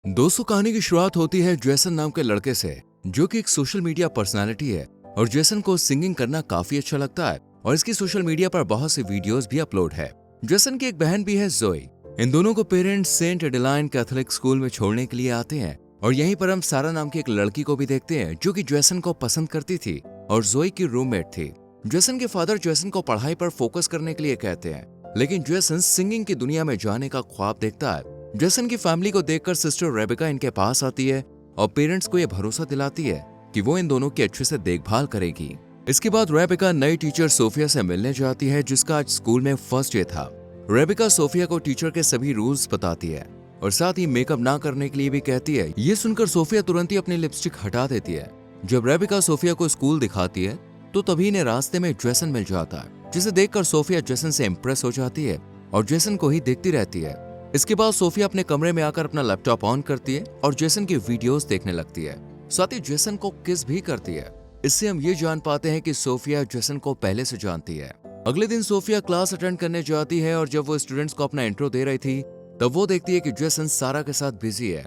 दोस्तों, कहानी की शुरुआत होती है जेसन नाम के लड़के से, जो कि एक सोशल मीडिया पर्सनालिटी है। और जेसन को सिंगिंग करना काफी अच्छा लगता है और इसकी सोशल मीडिया पर बहुत सी वीडियोस भी अपलोड है। जेसन की एक बहन भी है, जोई। इन दोनों को parents Saint Adeline Catholic school में छोड़ने के लिए आते हैं और यहीं पर हम सारा नाम की एक लड़की को भी देखते हैं, जो कि जेसन को पसंद करती थी और जोई की रूममेट थी। जेसन के फादर जेसन को पढ़ाई पर फोकस करने के लिए कहते हैं, लेकिन जेसन सिंगिंग की दुनिया में जाने का ख्वाब देखता है। जेसन की फैमिली को देखकर सिस्टर रेबिका इनके पास आती है और पेरेंट्स को यह भरोसा दिलाती है कि वो इन दोनों की अच्छे से देखभाल करेगी। इसके बाद रेबिका नई टीचर सोफिया से मिलने जाती है, जिसका आज स्कूल में फर्स्ट डे था। रेबिका सोफिया को टीचर के सभी रूल्स बताती है और साथ ही मेकअप ना करने के लिए भी कहती है। ये सुनकर सोफिया तुरंत ही अपनी लिपस्टिक हटा देती है। जब रेबिका सोफिया को स्कूल दिखाती है तो तभी इन्हें रास्ते में जेसन मिल जाता है, जिसे देखकर सोफिया जेसन से इम्प्रेस हो जाती है और जेसन को ही देखती रहती है। इसके बाद सोफिया अपने कमरे में आकर अपना लैपटॉप ऑन करती है और जेसन की वीडियोस देखने लगती है। साथ ही जेसन को किस भी करती है। इससे हम ये जान पाते हैं कि सोफिया जेसन को पहले से जानती है। अगले दिन सोफिया क्लास अटेंड करने जाती है और जब वो स्टूडेंट्स को अपना इंट्रो दे रही थी, तब वो देखती है कि जेसन सारा के साथ बिजी है।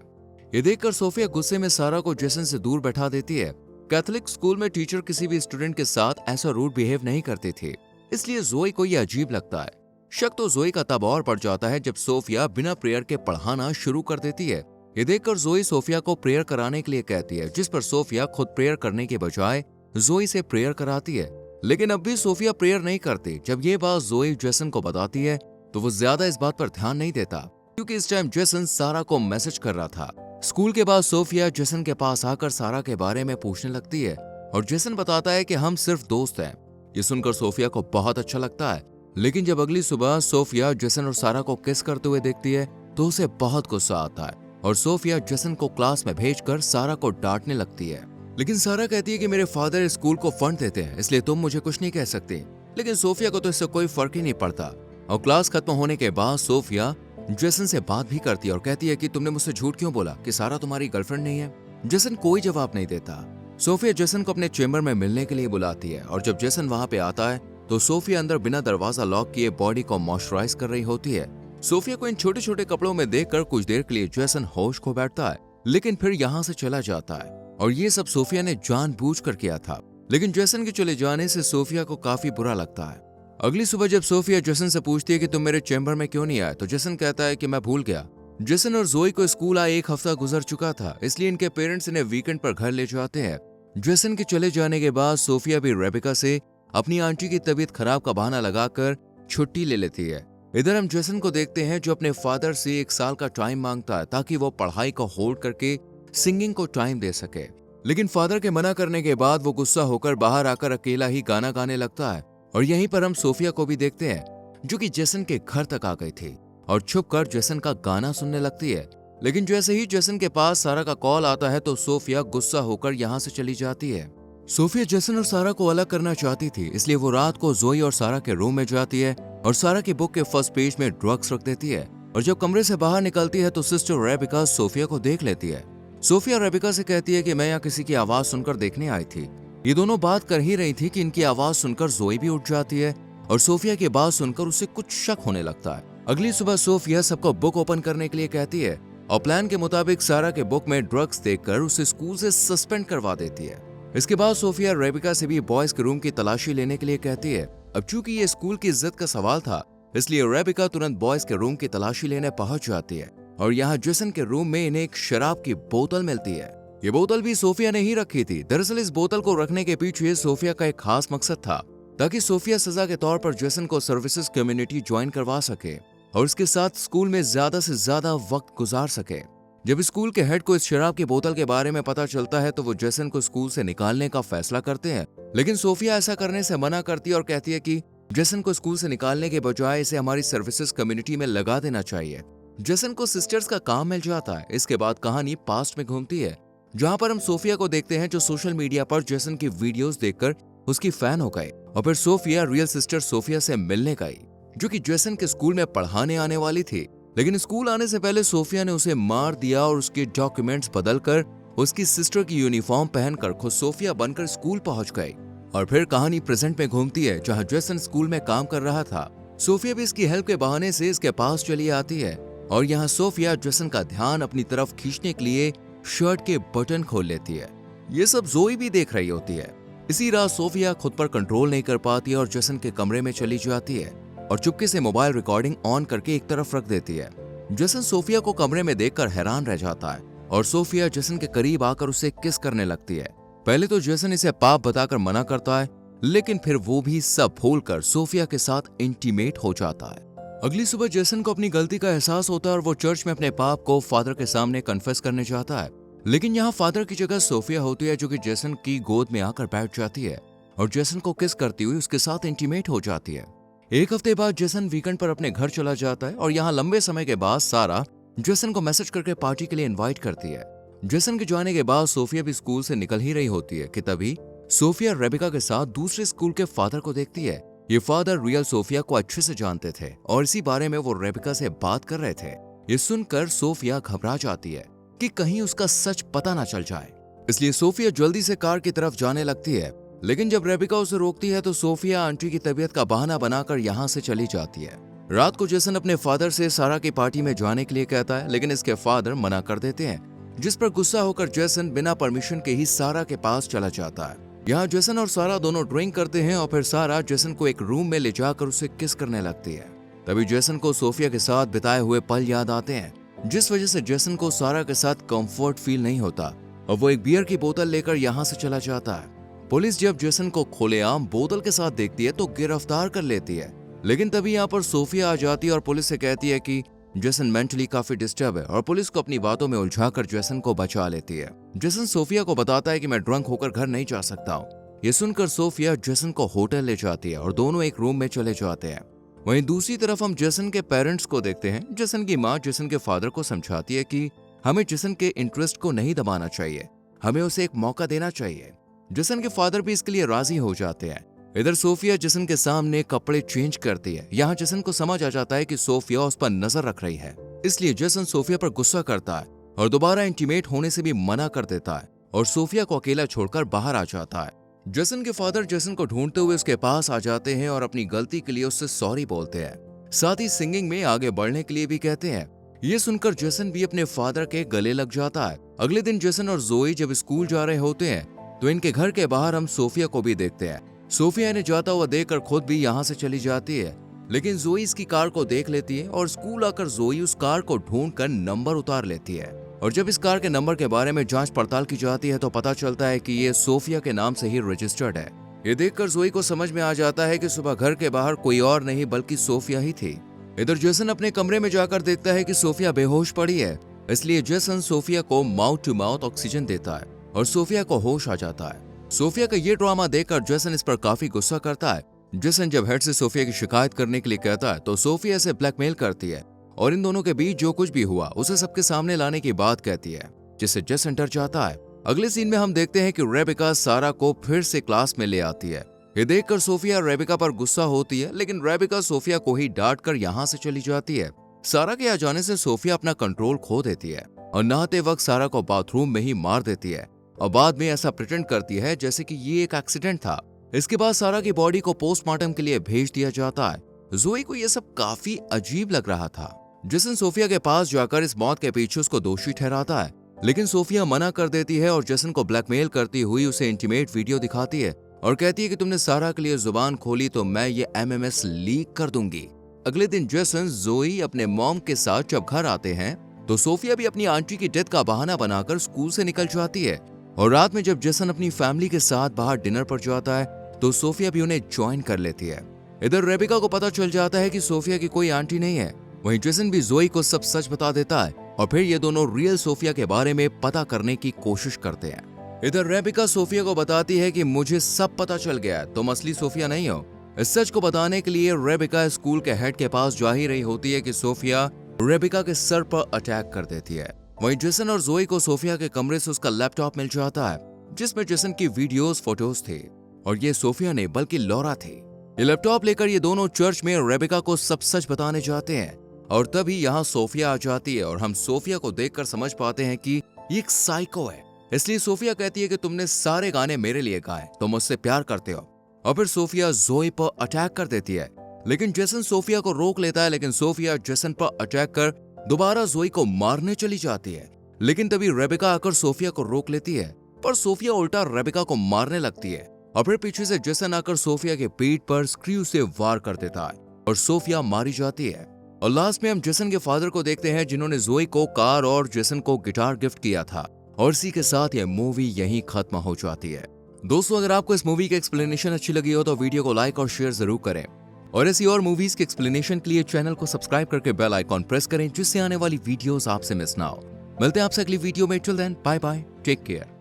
ये देखकर सोफिया गुस्से में सारा को जेसन से दूर बैठा देती है। कैथोलिक स्कूल में टीचर किसी भी स्टूडेंट के साथ ऐसा रूड बिहेव नहीं करती थी, इसलिए जोई को ये अजीब लगता है। शक तो जोई का तब और बढ़ जाता है जब सोफिया बिना प्रेयर के पढ़ाना शुरू कर देती है। ये देखकर जोई सोफिया को प्रेयर कराने के लिए कहती है, जिस पर सोफिया खुद प्रेयर करने के बजाय जोई से प्रेयर कराती है। लेकिन अब भी सोफिया प्रेयर नहीं करती। जब ये बात जोई जेसन को बताती है तो वो ज्यादा इस बात पर ध्यान नहीं देता, क्योंकि इस टाइम जेसन सारा को मैसेज कर रहा था। स्कूल के बाद सोफिया जेसन के पास आकर सारा के बारे में पूछने लगती है और जेसन बताता है कि हम सिर्फ दोस्त हैं। ये सुनकर सोफिया को बहुत अच्छा लगता है। लेकिन जब अगली सुबह सोफिया जेसन और सारा को किस करते हुए देखती है तो उसे बहुत गुस्सा आता है और सोफिया जेसन को क्लास में भेजकर सारा को डांटने लगती है। लेकिन सारा कहती है कि मेरे फादर स्कूल को फंड देते हैं, इसलिए तुम मुझे कुछ नहीं कह सकती। लेकिन सोफिया को तो इससे कोई फर्क ही नहीं पड़ता और क्लास खत्म होने के बाद सोफिया जेसन से बात भी करती है और कहती है कि तुमने मुझसे झूठ क्यों बोला कि सारा तुम्हारी गर्लफ्रेंड नहीं है। जेसन कोई जवाब नहीं देता। सोफिया जेसन को अपने चेंबर में मिलने के लिए बुलाती है और जब जेसन वहां पे आता है तो सोफिया अंदर बिना दरवाजा लॉक किए बॉडी को मॉइस्चराइज कर रही होती है। सोफिया को इन छोटे छोटे कपड़ों में देखकर कुछ देर के लिए जेसन होश खो बैठता है, लेकिन फिर यहाँ से चला जाता है और ये सब सोफिया ने जानबूझकर किया था। लेकिन जेसन के चले जाने से सोफिया को काफी बुरा लगता है। अगली सुबह जब सोफिया जेसन से पूछती है कि तुम मेरे चैम्बर में क्यों नहीं आए, तो जेसन कहता है कि मैं भूल गया। जेसन और जोई को स्कूल आए 1 हफ्ता गुजर चुका था, इसलिए इनके पेरेंट्स इन्हें वीकेंड पर घर ले जाते हैं। जेसन के चले जाने के बाद सोफिया भी रेबिका से अपनी आंटी की तबीयत खराब का बहाना लगाकर छुट्टी ले लेती है। इधर हम जेसन को देखते हैं, जो अपने फादर से 1 साल का टाइम मांगता है ताकि वो पढ़ाई को होल्ड करके सिंगिंग को टाइम दे सके। लेकिन फादर के मना करने के बाद वो गुस्सा होकर बाहर आकर अकेला ही गाना गाने लगता है। और यहीं पर हम सोफिया को भी देखते हैं, जो कि जेसन के घर तक आ गई थी और छुपकर जेसन का गाना सुनने लगती है। लेकिन जैसे ही जेसन के पास सारा का कॉल आता है तो सोफिया गुस्सा होकर यहाँ से चली जाती है। सोफिया जेसन और सारा को अलग करना चाहती थी, इसलिए वो रात को जोई और सारा के रूम में जाती है और सारा की बुक के फर्स्ट पेज में ड्रग्स रख देती है। और जब कमरे से बाहर निकलती है तो सिस्टर रेबिका सोफिया को देख लेती है। सोफिया रेबिका से कहती है कि मैं यहाँ किसी की आवाज सुनकर देखने आई थी। ये दोनों बात कर ही रही थी कि इनकी आवाज सुनकर जोई भी उठ जाती है और सोफिया की बात सुनकर उसे कुछ शक होने लगता है। अगली सुबह सोफिया सबको बुक ओपन करने के लिए कहती है और प्लान के मुताबिक सारा के बुक में ड्रग्स देखकर उसे स्कूल से सस्पेंड करवा देती है। इसके बाद सोफिया रेबिका से भी बॉयज के रूम की तलाशी लेने के लिए कहती है। अब चूंकि ये स्कूल की इज्जत का सवाल था, इसलिए रेबिका तुरंत बॉयज के रूम की तलाशी लेने पहुंच जाती है और यहाँ जेसन के रूम में इन्हें एक शराब की बोतल मिलती है। ये बोतल भी सोफिया ने ही रखी थी। दरअसल इस बोतल को रखने के पीछे सोफिया का एक खास मकसद था, ताकि सोफिया सजा के तौर पर जेसन को सर्विसेज कम्युनिटी ज्वाइन करवा सके और इसके साथ स्कूल में ज्यादा से ज्यादा वक्त गुजार सके। जब स्कूल के हेड को इस शराब की बोतल के बारे में पता चलता है तो वो जेसन को स्कूल से निकालने का फैसला करते हैं। लेकिन सोफिया ऐसा करने से मना करती है और कहती है कि जेसन को स्कूल से निकालने के बजाय इसे हमारी सर्विसेज कम्युनिटी में लगा देना चाहिए। जेसन को सिस्टर्स का काम मिल जाता है। इसके बाद कहानी पास्ट में घूमती है, जहाँ पर हम सोफिया को देखते हैं, जो सोशल मीडिया पर जेसन की वीडियोस देखकर उसकी फैन हो गई और फिर सोफिया रियल सिस्टर सोफिया से मिलने गई, जो कि जेसन के स्कूल में पढ़ाने आने वाली थी। लेकिन स्कूल आने से पहले सोफिया ने उसे मार दिया और उसके डॉक्यूमेंट्स बदलकर उसकी सिस्टर की यूनिफॉर्म पहनकर खुद सोफिया बनकर स्कूल पहुंच गई। और फिर कहानी प्रेजेंट में घूमती है, जहां जेसन स्कूल में काम कर रहा था। सोफिया भी इसकी हेल्प के बहाने से इसके पास चली आती है और यहाँ सोफिया जेसन का ध्यान अपनी तरफ खींचने के लिए शर्ट के बटन खोल लेती है। ये सब जोई भी देख रही होती है। इसी रात सोफिया खुद पर कंट्रोल नहीं कर पाती और जेसन के कमरे में चली जाती है और चुपके से मोबाइल रिकॉर्डिंग ऑन करके एक तरफ रख देती है। जेसन सोफिया को कमरे में देखकर हैरान रह जाता है और सोफिया जेसन के करीब आकर उसे किस करने लगती है। पहले तो जेसन इसे पाप बताकर मना करता है, लेकिन फिर वो भी सब भूलकर सोफिया के साथ इंटीमेट हो जाता है। अगली सुबह जेसन को अपनी गलती का एहसास होता है और वो चर्च में अपने पाप को फादर के सामने कन्फेस करने जाता है। लेकिन यहाँ फादर की जगह सोफिया होती है, जो कि जेसन की गोद में आकर बैठ जाती है और जेसन को किस करती हुई उसके साथ इंटीमेट हो जाती है। एक हफ्ते बाद जेसन वीकेंड पर अपने घर चला जाता है और यहाँ लंबे समय के बाद सारा जेसन को मैसेज करके पार्टी के लिए इनवाइट करती है। जेसन के जाने के बाद सोफिया भी स्कूल से निकल ही रही होती है कि तभी सोफिया रेबिका के साथ दूसरे स्कूल के फादर को देखती है। ये फादर रियल सोफिया को अच्छे से जानते थे और इसी बारे में वो रेबिका से बात कर रहे थे। ये सुनकर सोफिया घबरा जाती है कि कहीं उसका सच पता ना चल जाए, इसलिए सोफिया जल्दी से कार की तरफ जाने लगती है। लेकिन जब रेबिका उसे रोकती है तो सोफिया आंटी की तबीयत का बहाना बनाकर यहाँ से चली जाती है। रात को जेसन अपने फादर से सारा की पार्टी में जाने के लिए कहता है, लेकिन इसके फादर मना कर देते हैं, जिस पर गुस्सा होकर जेसन बिना परमिशन के ही सारा के पास चला जाता है। यहाँ जेसन और सारा दोनों ड्रिंक करते हैं और फिर सारा जेसन को एक रूम में ले जाकर उसे किस करने लगती है। तभी जेसन को सोफिया के साथ बिताए हुए पल याद आते हैं, जिस वजह से जेसन को सारा के साथ कंफर्ट फील नहीं होता और वो एक बियर की बोतल लेकर यहाँ से चला जाता है। पुलिस जब जेसन को खुलेआम बोतल के साथ देखती है तो गिरफ्तार कर लेती है, लेकिन तभी यहाँ पर सोफिया आ जाती है और पुलिस से कहती है कि जेसन मेंटली काफी डिस्टर्ब है और पुलिस को अपनी बातों में उलझाकर जेसन को बचा लेती है। जेसन सोफिया को बताता है कि मैं ड्रंक होकर घर नहीं जा सकता हूँ। ये सुनकर सोफिया जेसन को होटल ले जाती है और दोनों एक रूम में चले जाते हैं। वहीं दूसरी तरफ हम जेसन के पेरेंट्स को देखते हैं। जेसन की माँ जेसन के फादर को समझाती है कि हमें जेसन के इंटरेस्ट को नहीं दबाना चाहिए, हमें उसे एक मौका देना चाहिए। जेसन के फादर भी इसके लिए राजी हो जाते हैं। इधर सोफिया जेसन के सामने कपड़े चेंज करती है। यहाँ जेसन को समझ आ जाता है कि सोफिया उस पर नजर रख रही है, इसलिए जेसन सोफिया पर गुस्सा करता है और दोबारा इंटीमेट होने से भी मना कर देता है और सोफिया को अकेला छोड़कर बाहर आ जाता है। जेसन के फादर जेसन को ढूंढते हुए उसके पास आ जाते हैं और अपनी गलती के लिए उससे सॉरी बोलते हैं, साथ ही सिंगिंग में आगे बढ़ने के लिए भी कहते हैं। ये सुनकर जेसन भी अपने फादर के गले लग जाता है। अगले दिन जेसन और जोई जब स्कूल जा रहे होते हैं तो इनके घर के बाहर हम सोफिया को भी देखते हैं। सोफिया ने जाता हुआ देखकर खुद भी यहाँ से चली जाती है, लेकिन जोई इसकी कार को देख लेती है और स्कूल आकर जोई उस कार को ढूंढकर नंबर उतार लेती है। और जब इस कार के नंबर के बारे में जांच पड़ताल की जाती है तो पता चलता है कि ये सोफिया के नाम से ही रजिस्टर्ड है। ये देखकर जोई को समझ में आ जाता है कि सुबह घर के बाहर कोई और नहीं बल्कि सोफिया ही थी। इधर जेसन अपने कमरे में जाकर देखता है कि सोफिया बेहोश पड़ी है, इसलिए जेसन सोफिया को माउथ टू माउथ ऑक्सीजन देता है और सोफिया को होश आ जाता है। सोफिया का ये ड्रामा देखकर जेसन इस पर काफी गुस्सा करता है। जेसन जब हेड से सोफिया की शिकायत करने के लिए कहता है तो सोफिया से ब्लैकमेल करती है और इन दोनों के बीच जो कुछ भी हुआ उसे सबके सामने लाने की बात कहती है, जिससे जेसन डर जाता है। अगले सीन में हम देखते हैं कि रेबिका सारा को फिर से क्लास में ले आती है। ये देखकर सोफिया रेबिका पर गुस्सा होती है, लेकिन रेबिका सोफिया को ही डांट कर यहाँ से चली जाती है। सारा के आ जाने से सोफिया अपना कंट्रोल खो देती है और नहाते वक्त सारा को बाथरूम में ही मार देती है और बाद में ऐसा प्रिटेंड करती है जैसे कि ये एक एक्सीडेंट था। इसके बाद सारा की बॉडी को पोस्टमार्टम के लिए भेज दिया जाता है। जोई को यह सब काफी अजीब लग रहा था। जेसन सोफिया के पास जाकर इस मौत के पीछे उसको दोषी ठहराता है, लेकिन सोफिया मना कर देती है और जेसन को ब्लैकमेल करती हुई उसे इंटीमेट वीडियो दिखाती है और कहती है कि तुमने सारा के लिए जुबान खोली तो मैं ये MMS लीक कर दूंगी। अगले दिन जेसन जोई अपने मॉम के साथ जब घर आते हैं तो सोफिया भी अपनी आंटी की डेथ का बहाना बनाकर स्कूल से निकल जाती है और रात में जब जेसन अपनी फैमिली के साथ बाहर डिनर पर जाता है तो सोफिया भी उन्हें ज्वाइन कर लेती है। इधर रेबिका को पता चल जाता है कि सोफिया की कोई आंटी नहीं है। वहीं जेसन भी जोई को सब सच बता देता है और फिर ये दोनों रियल सोफिया के बारे में पता करने की कोशिश करते हैं। इधर रेबिका सोफिया को बताती है कि मुझे सब पता चल गया है, तुम असली सोफिया नहीं हो। इस सच को बताने के लिए रेबिका स्कूल के हेड के पास जा ही रही होती है कि सोफिया रेबिका के सर पर अटैक कर देती है। वहीं जेसन और जोई को सोफिया के कमरे से उसका लैपटॉप मिल जाता है, जिसमें जेसन की वीडियोस फोटोज थे और ये सोफिया नहीं बल्कि लॉरा थी। ये लैपटॉप लेकर ये दोनों चर्च में रेबिका को सब सच बताने जाते हैं और तभी यहाँ सोफिया आ जाती है और हम सोफिया को देखकर समझ पाते हैं कि ये एक साइको है। इसलिए सोफिया कहती है कि तुमने सारे गाने मेरे लिए गाए, तुम मुझसे प्यार करते हो। और फिर सोफिया जोई पर अटैक कर देती है, लेकिन जेसन सोफिया को रोक लेता है, लेकिन सोफिया जेसन पर अटैक कर दोबारा जोई को मारने चली जाती है, लेकिन तभी रेबेका आकर सोफिया को रोक लेती है, पर सोफिया उल्टा रेबेका को मारने लगती है और फिर पीछे से जेसन आकर सोफिया के पीठ पर स्क्रू से वार कर देता है और सोफिया मारी जाती है। और लास्ट में हम जेसन के फादर को देखते हैं, जिन्होंने जोई को कार और जेसन को गिटार गिफ्ट किया था। और इसी के साथ यह मूवी यहीं खत्म हो जाती है। दोस्तों, अगर आपको इस मूवी की एक्सप्लेनेशन अच्छी लगी हो तो वीडियो को लाइक और शेयर जरूर करें, और ऐसी और मूवीज की एक्सप्लेनेशन के लिए चैनल को सब्सक्राइब करके बेल आइकॉन प्रेस करें, जिससे आने वाली वीडियोस आपसे मिस ना हो। मिलते हैं आपसे अगली वीडियो में। Till then, bye bye, take care.